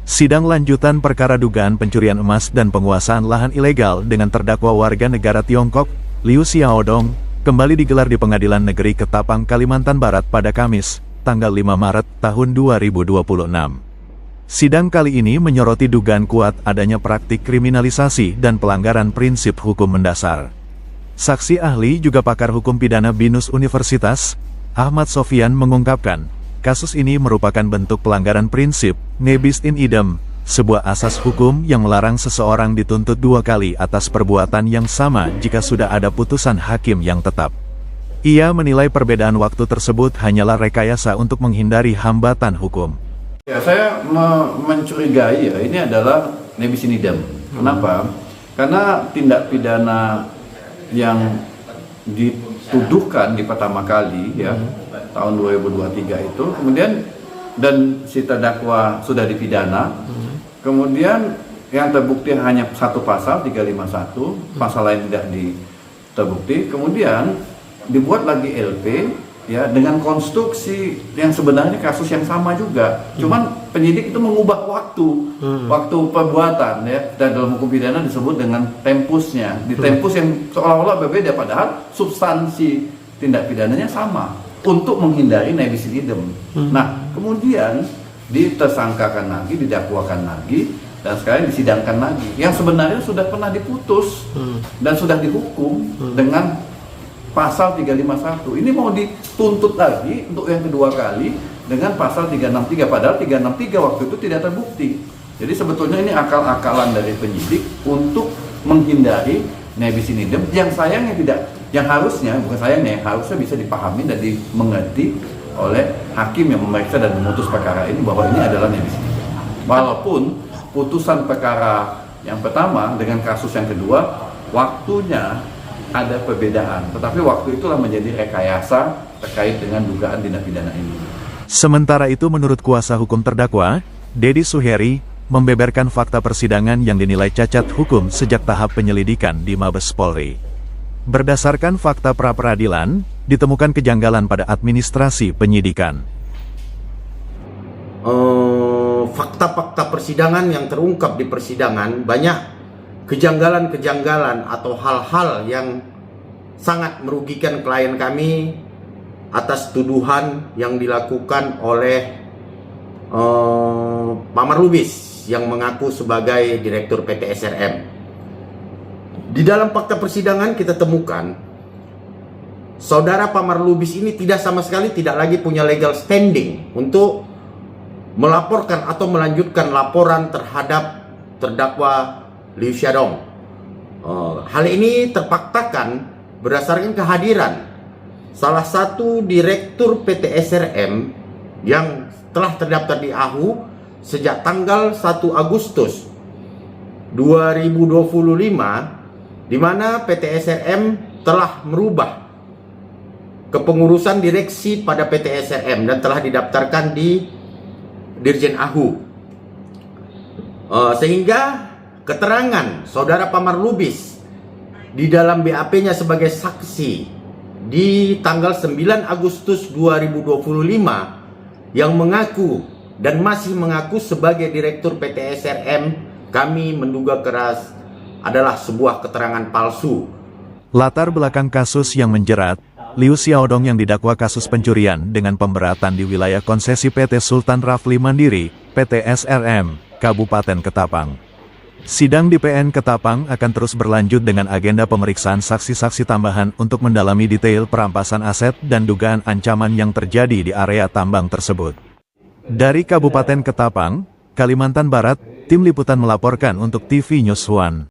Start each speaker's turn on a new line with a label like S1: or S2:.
S1: Sidang lanjutan perkara dugaan pencurian emas dan penguasaan lahan ilegal dengan terdakwa warga negara Tiongkok, Liu Xiaodong, kembali digelar di Pengadilan Negeri Ketapang, Kalimantan Barat pada Kamis, tanggal 5 Maret tahun 2026. Sidang kali ini menyoroti dugaan kuat adanya praktik kriminalisasi dan pelanggaran prinsip hukum mendasar. Saksi ahli juga pakar hukum pidana BINUS Universitas, Ahmad Sofyan mengungkapkan, kasus ini merupakan bentuk pelanggaran prinsip ne bis in idem, sebuah asas hukum yang melarang seseorang dituntut 2 kali atas perbuatan yang sama jika sudah ada putusan hakim yang tetap. Ia menilai perbedaan waktu tersebut hanyalah rekayasa untuk menghindari hambatan hukum.
S2: Ya, saya mencurigai ya ini adalah ne bis in idem. Kenapa? Karena tindak pidana yang dituduhkan di pertama kali ya tahun 2023 itu, kemudian dan si terdakwa sudah dipidana, kemudian yang terbukti hanya satu pasal 351, pasal lain tidak terbukti, kemudian dibuat lagi LP ya dengan konstruksi yang sebenarnya kasus yang sama juga, cuman penyidik itu mengubah waktu perbuatan ya, dan dalam hukum pidana disebut dengan tempusnya, di tempus yang seolah-olah berbeda padahal substansi tindak pidananya sama untuk menghindari ne bis in idem. Nah kemudian ditersangkakan lagi, didakwakan lagi, dan sekarang disidangkan lagi yang sebenarnya sudah pernah diputus dan sudah dihukum dengan pasal 351. Ini mau dituntut lagi untuk yang kedua kali dengan pasal 363, padahal 363 waktu itu tidak terbukti. Jadi sebetulnya ini akal-akalan dari penyidik untuk menghindari ne bis in idem yang sayangnya tidak, yang harusnya, bukan sayangnya, harusnya bisa dipahami dan dimengerti oleh hakim yang memeriksa dan memutus perkara ini bahwa ini adalah ne bis in idem. Walaupun putusan perkara yang pertama dengan kasus yang kedua waktunya ada perbedaan, tetapi waktu itulah menjadi rekayasa terkait dengan dugaan tindak pidana ini.
S1: Sementara itu menurut kuasa hukum terdakwa, Dedi Suheri, membeberkan fakta persidangan yang dinilai cacat hukum sejak tahap penyelidikan di Mabes Polri. Berdasarkan fakta pra-peradilan, ditemukan kejanggalan pada administrasi penyidikan.
S3: Fakta-fakta persidangan yang terungkap di persidangan banyak kejanggalan-kejanggalan atau hal-hal yang sangat merugikan klien kami atas tuduhan yang dilakukan oleh Pak Marlubis yang mengaku sebagai Direktur PT SRM. Di dalam fakta persidangan kita temukan saudara Pak Marlubis ini sama sekali tidak lagi punya legal standing untuk melaporkan atau melanjutkan laporan terhadap terdakwa Liu Xiaodong. Hal ini terpaksakan berdasarkan kehadiran salah satu direktur PT SRM yang telah terdaftar di AHU sejak tanggal 1 Agustus 2025, di mana PT SRM telah merubah kepengurusan direksi pada PT SRM dan telah didaftarkan di Dirjen AHU. Sehingga keterangan saudara Pak Marlubis di dalam BAP-nya sebagai saksi di tanggal 9 Agustus 2025 yang mengaku dan masih mengaku sebagai Direktur PT SRM, kami menduga keras adalah sebuah keterangan palsu.
S1: Latar belakang kasus yang menjerat, Liu Xiaodong yang didakwa kasus pencurian dengan pemberatan di wilayah konsesi PT Sultan Rafli Mandiri, PT SRM, Kabupaten Ketapang. Sidang di PN Ketapang akan terus berlanjut dengan agenda pemeriksaan saksi-saksi tambahan untuk mendalami detail perampasan aset dan dugaan ancaman yang terjadi di area tambang tersebut. Dari Kabupaten Ketapang, Kalimantan Barat, Tim Liputan melaporkan untuk TV News One.